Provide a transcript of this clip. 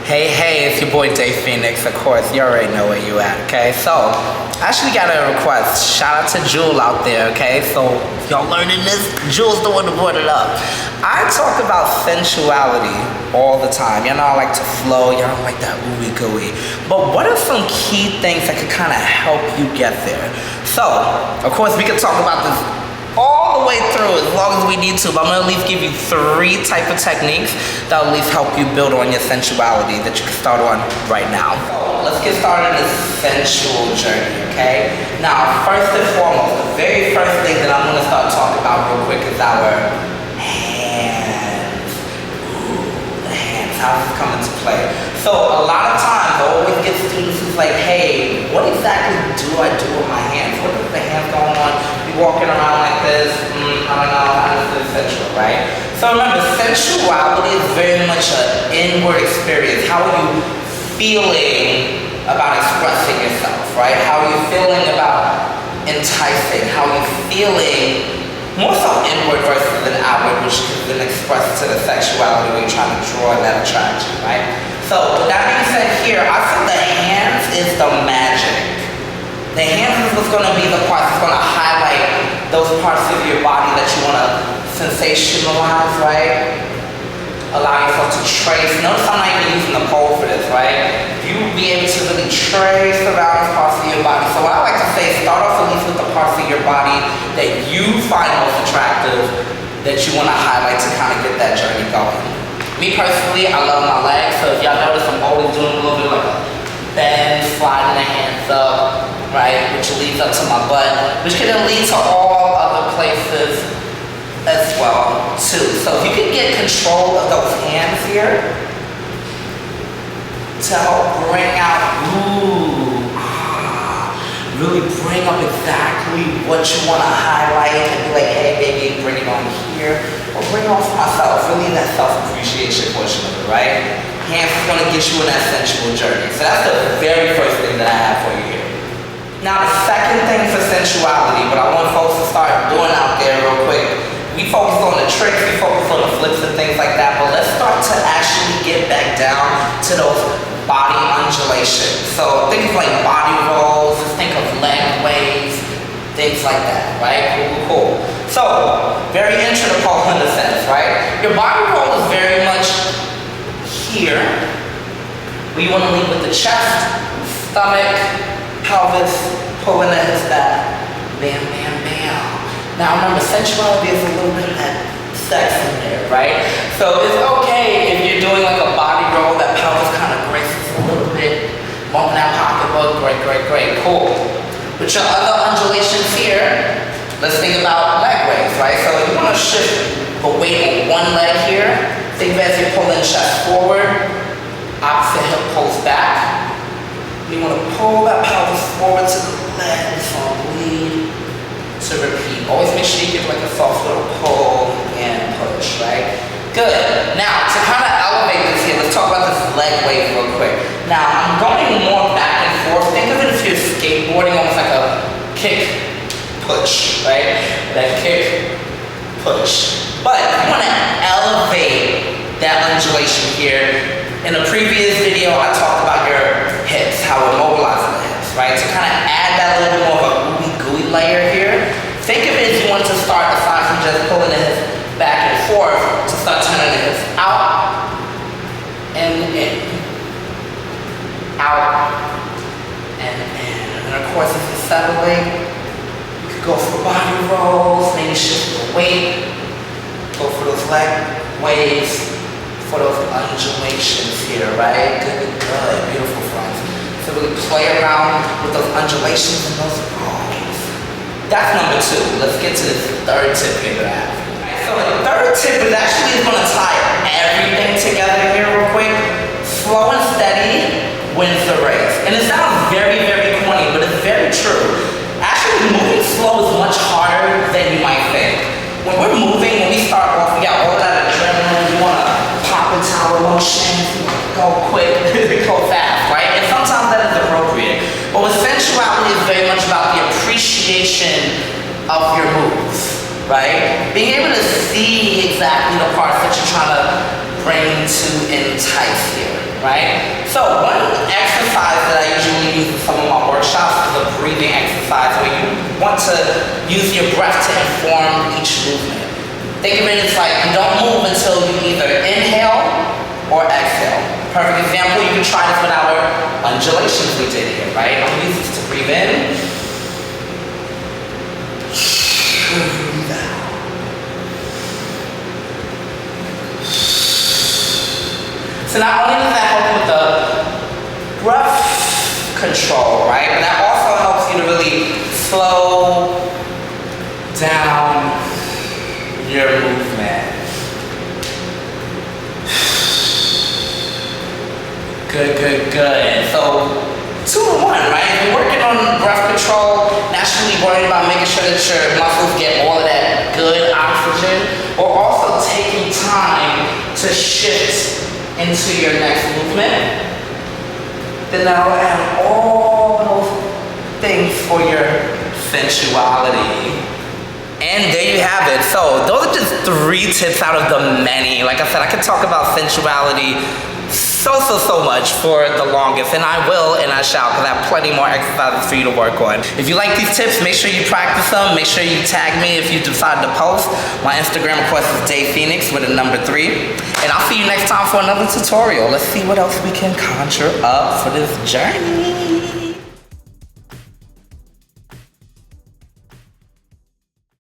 Hey, it's your boy Dave Phoenix, of course, you already know where you at, okay? So, I actually got a request. Shout out to Jewel out there, okay? So, if y'all learning this, Jewel's the one who brought it up. I talk about sensuality all the time. Y'all know I like to flow, y'all don't like that ooey gooey. But what are some key things that could kind of help you get there? So, of course, we could talk about this all the way through as long as we need to, but I'm gonna at least give you 3 type of techniques that will at least help you build on your sensuality that you can start on right now. So let's get started this sensual journey, okay? Now, first and foremost, the very first thing that I'm gonna start talking about real quick is our hands. Ooh, the hands, how does this come into play? So a lot of times I always get students who's like, hey, what exactly do I do with my hands? What is the hands going on? Walking around like this, I don't know how this is sensual, right? So remember, sensuality is very much an inward experience. How are you feeling about expressing yourself, right? How are you feeling about enticing? How are you feeling more so inward versus an outward, which is then expressed to the sexuality where you're trying to draw that attraction, right? So with that being said here, I feel the hands is the magic. The hands is what's going to be the part that's going to highlight those parts of your body that you want to sensationalize, right? Allow yourself to trace. Notice I'm not even using the pole for this, right? You will be able to really trace around those parts of your body. So what I like to say is start off at least with the parts of your body that you find most attractive, that you want to highlight to kind of get that journey going. Me personally, I love my legs, so if y'all notice, I'm always doing a little bit like a bend, sliding the hands up, right, which leads up to my butt, which can then lead to all other places as well, too. So if you can get control of those hands here to help bring out, really bring up exactly what you want to highlight and be like, hey, baby, bring it on here, or bring it on for myself, really that self-appreciation portion of it, right? Hands is going to get you in that sensual journey. So that's the very first thing that I have for you here. Now the second thing for sensuality, what I want folks to start doing out there real quick, we focus on the tricks, we focus on the flips and things like that, but let's start to actually get back down to those body undulations. So think of like body rolls, just think of leg waves, things like that, right? Cool. So, very intro to pole in a sense, right? Your body roll is very much here, where you want to lead with the chest, stomach, pelvis, pulling the hips back, bam, bam, bam. Now remember, sensuality is a little bit of that sex in there, right? So it's okay if you're doing like a body roll, that pelvis kind of braces a little bit, bumping that pocketbook, great, cool. With your other undulations here, let's think about leg waves, right? So you want to shift the weight on one leg here. Think of it as you're pulling chest forward, opposite hip pulls back. You want to pull that pelvis forward to the left, so bleed to repeat. Always make sure you give like a soft little pull and push, right? Good. Now, to kind of elevate this here, let's talk about this leg wave real quick. Now, I'm going more back and forth. Think of it as you're skateboarding, almost like a kick, push, right? That kick, push. But if you want to elevate that undulation here, in a previous video, I talked about your hips, how it mobilizes the hips, right? To kind of add that little bit more of a ooey gooey layer here, think of it as you want to start, aside from just pulling the hips back and forth, to start turning the hips out and in, out and in. And of course, if you're settling, you could go for body rolls, maybe shift the weight, go for those leg waves, for those undulations here, right? Good, beautiful friends. So really play around with those undulations and those rolls. That's number 2. Let's get to this third tip here that I have. So the third tip is actually going to tie everything together here real quick. Slow and steady wins the race. And it sounds very, very corny, but it's very true. Actually, moving slow is much harder than you might think. When we're moving, when we start off, we got all that adrenaline, we want to pop into our emotions, go quick, go fast, right? And sometimes that is appropriate. But with sensuality, it's very much about the appreciation of your moves, right? Being able to see exactly the parts that you're trying to bring to entice here, right? So one exercise that I usually use in some of my workshops is a breathing exercise where you want to use your breath to inform each movement. Think of it as like you don't move until you either inhale or exhale. Perfect example, you can try this with our undulations we did here, right? I'm gonna use this to breathe in. Breathe out. So not only does that help with the breath control, right? But that also helps you to really slow down your movement. Good, good, good. So 2 in 1, right? If you're working on breath control, naturally worrying about making sure that your muscles get all of that good oxygen, or also taking time to shift into your next movement, then that'll add all those things for your sensuality. And there you have it. So those are just 3 tips out of the many. Like I said, I could talk about sensuality so much for the longest, and I will and I shall, because I have plenty more exercises for you to work on. If you like these tips, make sure you practice them. Make sure you tag me if you decide to post. My Instagram, of course, is DayPhoenix with a number 3. And I'll see you next time for another tutorial. Let's see what else we can conjure up for this journey.